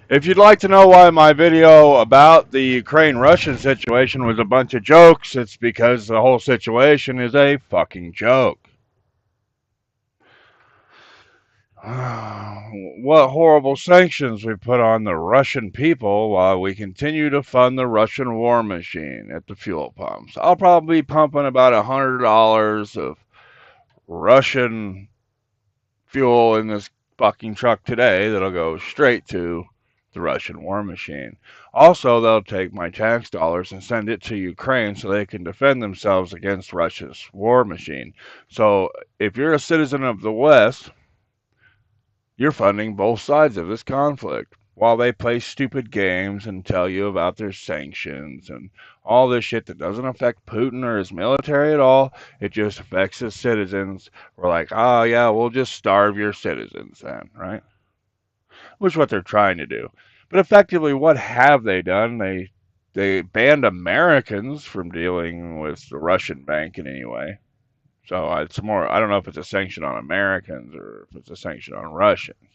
If you'd like to know why my video about the Ukraine-Russian situation was a bunch of jokes, it's because the whole situation is a fucking joke. What horrible sanctions we put on the Russian people while we continue to fund the Russian war machine at the fuel pumps. I'll probably be pumping about $100 of Russian fuel in this fucking truck today that'll go straight to the Russian war machine. Also, they'll take my tax dollars and send it to Ukraine so they can defend themselves against Russia's war machine. So, if you're a citizen of the West, you're funding both sides of this conflict while they play stupid games and tell you about their sanctions and all this shit that doesn't affect Putin or his military at all. It just affects his citizens. We're like, oh, yeah, we'll just starve your citizens then, right? Which is what they're trying to do. But effectively, what have they done? They banned Americans from dealing with the Russian bank in any way. So it's more, I don't know if it's a sanction on Americans or if it's a sanction on Russians.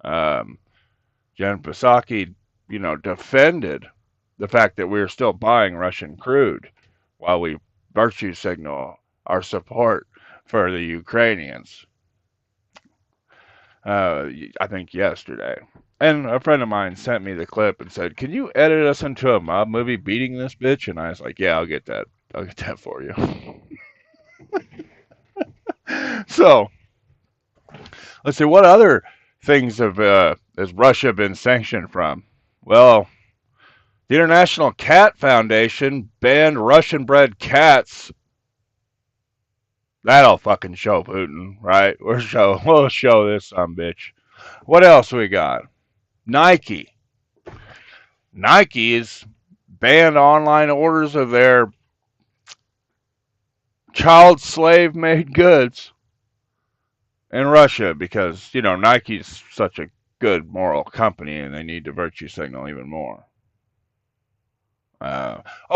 Um, Jen Psaki, defended the fact that we're still buying Russian crude while we virtue signal our support for the Ukrainians. I think yesterday. And a friend of mine sent me the clip and said, "Can you edit us into a mob movie beating this bitch?" And I was like, "Yeah, I'll get that. I'll get that for you." So let's see, what other things has Russia been sanctioned from? Well, the International Cat Foundation banned Russian-bred cats. That'll fucking show Putin, right? We'll show this bitch. What else we got? Nike. Nike is banned online orders of their child slave made goods in Russia because, Nike's such a good moral company and they need to virtue signal even more.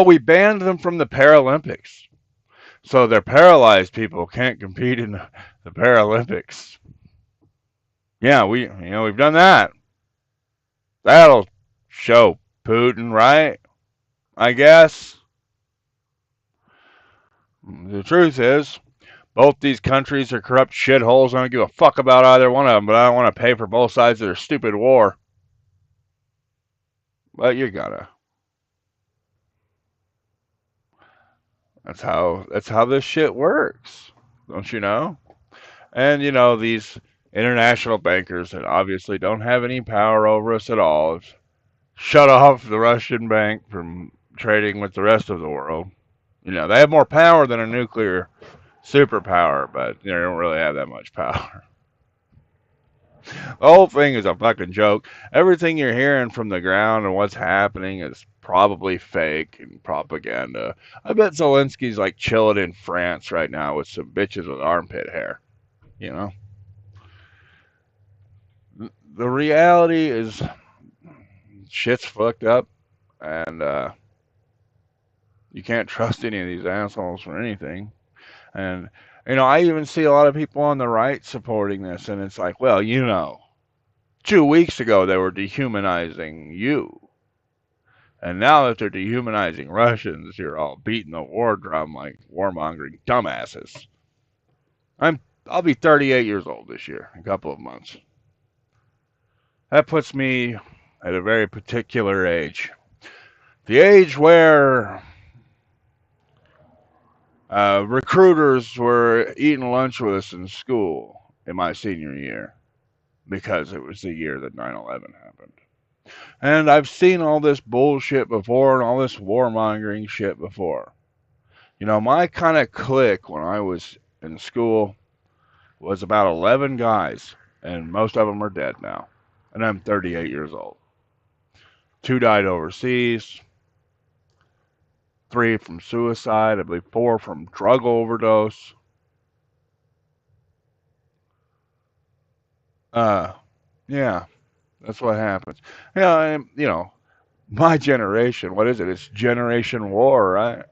We banned them from the Paralympics. So their paralyzed people can't compete in the Paralympics. Yeah, we've done that. That'll show Putin, right? I guess. The truth is, both these countries are corrupt shitholes. I don't give a fuck about either one of them, but I don't want to pay for both sides of their stupid war. But you gotta. That's how this shit works. Don't you know? And these international bankers that obviously don't have any power over us at all have shut off the Russian bank from trading with the rest of the world. They have more power than a nuclear superpower, but they don't really have that much power. The whole thing is a fucking joke. Everything you're hearing from the ground and what's happening is probably fake and propaganda. I bet Zelensky's like chilling in France right now with some bitches with armpit hair. You know? The reality is shit's fucked up and you can't trust any of these assholes for anything. And I even see a lot of people on the right supporting this, and it's like, well, 2 weeks ago they were dehumanizing you, and now that they're dehumanizing Russians, you're all beating the war drum like warmongering dumbasses. I'll be 38 years old this year, in a couple of months. That puts me at a very particular age, the age where recruiters were eating lunch with us in school in my senior year because it was the year that 9/11 happened. And I've seen all this bullshit before and all this warmongering shit before. My kind of clique when I was in school was about 11 guys, and most of them are dead now. And I'm 38 years old. 2 died overseas, 3 from suicide, I believe 4 from drug overdose. Yeah, that's what happens. My generation, what is it? It's Generation War, right?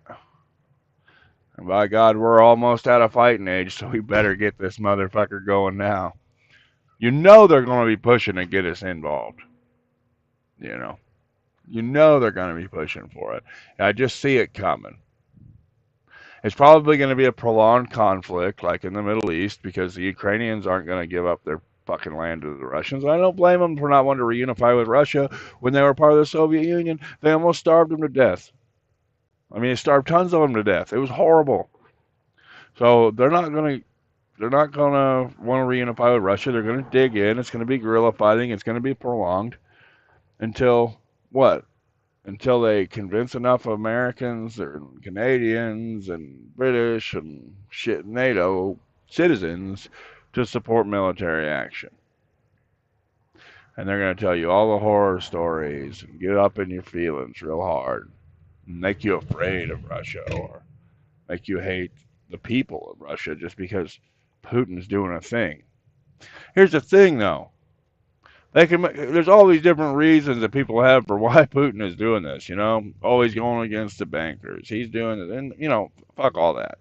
And by God, we're almost out of fighting age, so we better get this motherfucker going now. They're going to be pushing to get us involved. You know, you know they're going to be pushing for it. I just see it coming. It's probably going to be a prolonged conflict, like in the Middle East, because the Ukrainians aren't going to give up their fucking land to the Russians. I don't blame them for not wanting to reunify with Russia when they were part of the Soviet Union. They almost starved them to death. I mean, it starved tons of them to death. It was horrible. So they're not gonna want to reunify with Russia. They're gonna dig in. It's gonna be guerrilla fighting. It's gonna be prolonged until what? Until they convince enough Americans and Canadians and British and shit NATO citizens to support military action. And they're going to tell you all the horror stories and get up in your feelings real hard and make you afraid of Russia or make you hate the people of Russia just because Putin's doing a thing. Here's the thing, though. There's all these different reasons that people have for why Putin is doing this. Always going against the bankers. He's doing it, and fuck all that.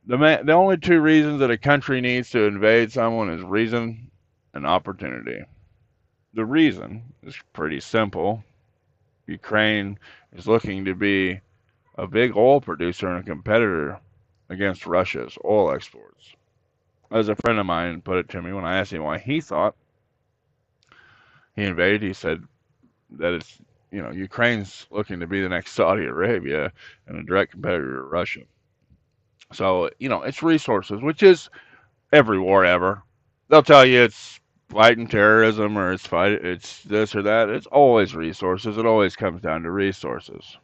The only two reasons that a country needs to invade someone is reason and opportunity. The reason is pretty simple. Ukraine is looking to be a big oil producer and a competitor against Russia's oil exports. As a friend of mine put it to me when I asked him why he thought he invaded, he said that it's Ukraine's looking to be the next Saudi Arabia and a direct competitor to Russia. So it's resources, which is every war ever. They'll tell you it's fighting terrorism or it's this or that. It's always resources. It always comes down to resources.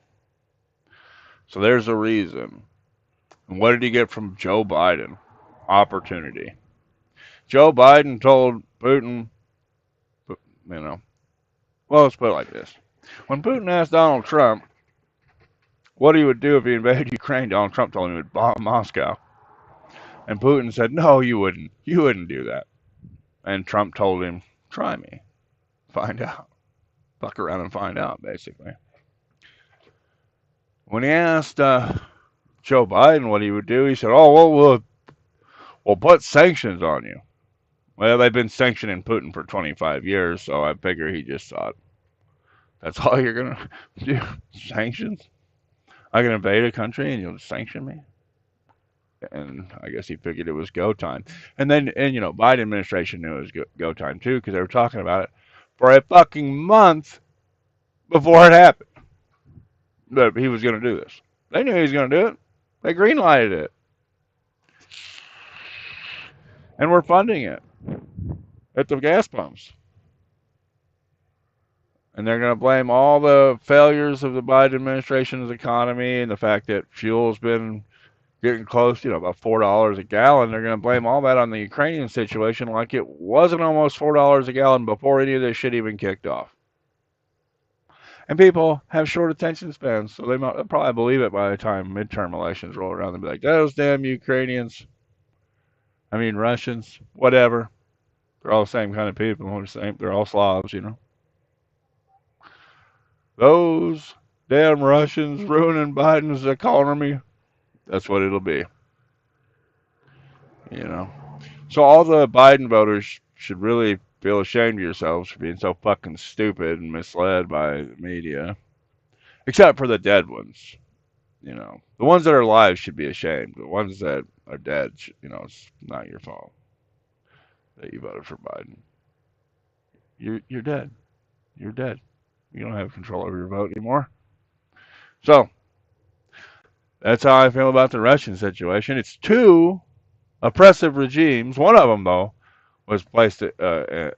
So there's a reason. And what did he get from Joe Biden? Opportunity. Joe Biden told Putin, you know, well, let's put it like this. When Putin asked Donald Trump what he would do if he invaded Ukraine, Donald Trump told him he would bomb Moscow. And Putin said, no, you wouldn't. You wouldn't do that. And Trump told him, try me. Find out. Fuck around and find out, basically. When he asked Joe Biden what he would do, he said, oh, well, we'll put sanctions on you. Well, they've been sanctioning Putin for 25 years, so I figure he just thought, that's all you're going to do? Sanctions? I can invade a country and you'll sanction me? And I guess he figured it was go time. And Biden administration knew it was go time too, because they were talking about it for a fucking month before it happened. That he was going to do this. They knew he was going to do it. They greenlighted it. And we're funding it at the gas pumps. And they're going to blame all the failures of the Biden administration's economy and the fact that fuel's been getting close, about $4 a gallon. They're going to blame all that on the Ukrainian situation like it wasn't almost $4 a gallon before any of this shit even kicked off. And people have short attention spans, so they'll probably believe it by the time midterm elections roll around. They'll be like, those damn Ukrainians, Russians, whatever. They're all the same kind of people. They're all Slavs, Those damn Russians ruining Biden's economy. That's what it'll be. So all the Biden voters should really feel ashamed of yourselves for being so fucking stupid and misled by the media. Except for the dead ones. The ones that are alive should be ashamed. The ones that are dead, it's not your fault that you voted for Biden. You're dead. You're dead. You don't have control over your vote anymore. So that's how I feel about the Russian situation. It's two oppressive regimes. One of them, though, was placed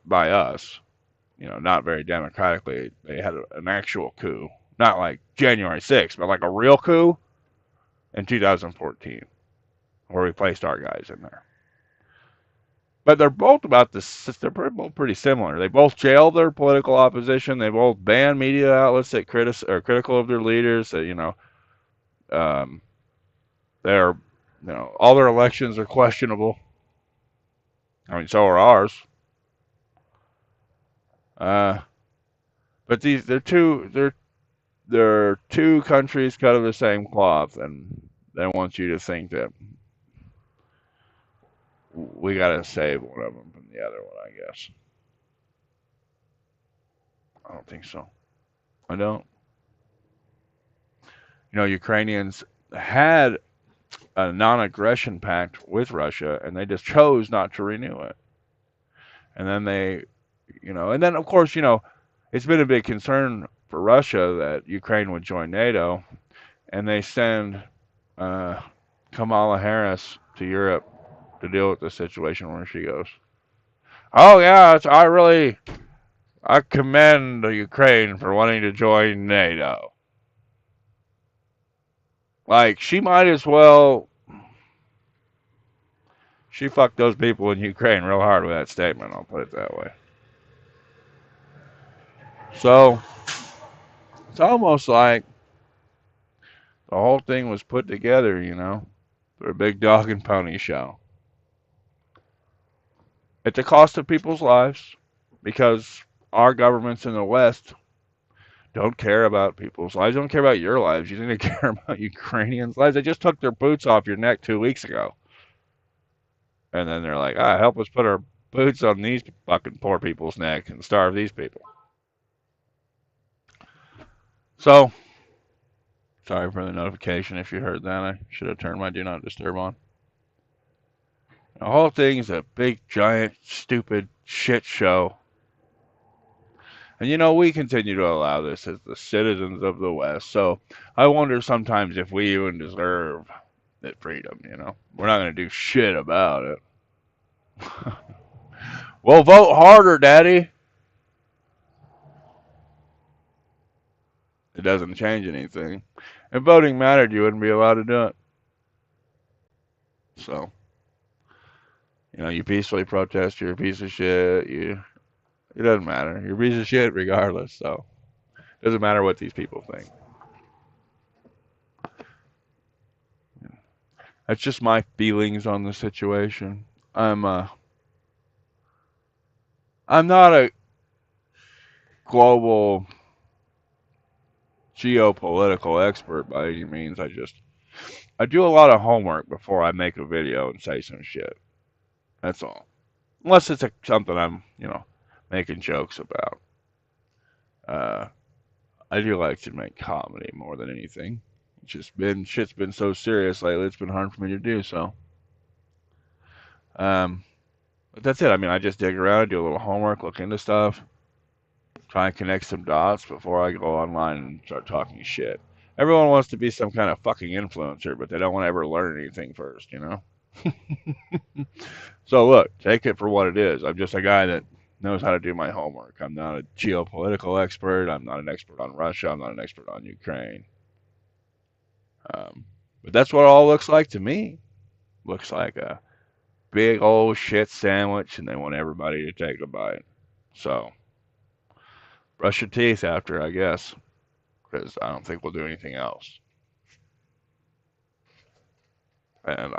by us. Not very democratically. They had an actual coup, not like January 6th, but like a real coup in 2014, where we placed our guys in there. But they're both about this. They're both pretty similar. They both jailed their political opposition. They both banned media outlets that are critical of their leaders. That they're all their elections are questionable. So are ours. But they're two countries cut of the same cloth, and they want you to think that we got to save one of them from the other one, I guess. I don't think so. I don't. Ukrainians had a non-aggression pact with Russia, and they just chose not to renew it. And then and then of course, it's been a big concern for Russia that Ukraine would join NATO, and they send uh, Kamala Harris to Europe to deal with the situation where she goes. Oh yeah, I commend the Ukraine for wanting to join NATO. Like she might as well. She fucked those people in Ukraine real hard with that statement. I'll put it that way. So it's almost like the whole thing was put together, for a big dog and pony show. At the cost of people's lives, because our governments in the West don't care about people's lives, don't care about your lives. You need to care about Ukrainians' lives. They just took their boots off your neck 2 weeks ago. And then they're like, help us put our boots on these fucking poor people's neck and starve these people. So, sorry for the notification if you heard that. I should have turned my do not disturb on. The whole thing's a big, giant, stupid shit show. And we continue to allow this as the citizens of the West. So I wonder sometimes if we even deserve that freedom, We're not going to do shit about it. Well, vote harder, Daddy. It doesn't change anything. If voting mattered, you wouldn't be allowed to do it. So, you peacefully protest, you're a piece of shit. It doesn't matter. You're a piece of shit regardless. So, it doesn't matter what these people think. That's just my feelings on the situation. I'm not a global geopolitical expert by any means. I do a lot of homework before I make a video and say some shit. That's all. Unless it's something I'm, making jokes about. Uh, I do like to make comedy more than anything. Shit's been so serious lately. It's been hard for me to do so. But that's it. I mean, I just dig around, do a little homework, look into stuff, try and connect some dots before I go online and start talking shit. Everyone wants to be some kind of fucking influencer, but they don't want to ever learn anything first. So look, take it for what it is. I'm just a guy that knows how to do my homework. I'm not a geopolitical expert. I'm not an expert on Russia. I'm not an expert on Ukraine. But that's what it all looks like to me. Looks like a big old shit sandwich, and they want everybody to take a bite. So brush your teeth after, I guess, because I don't think we'll do anything else. And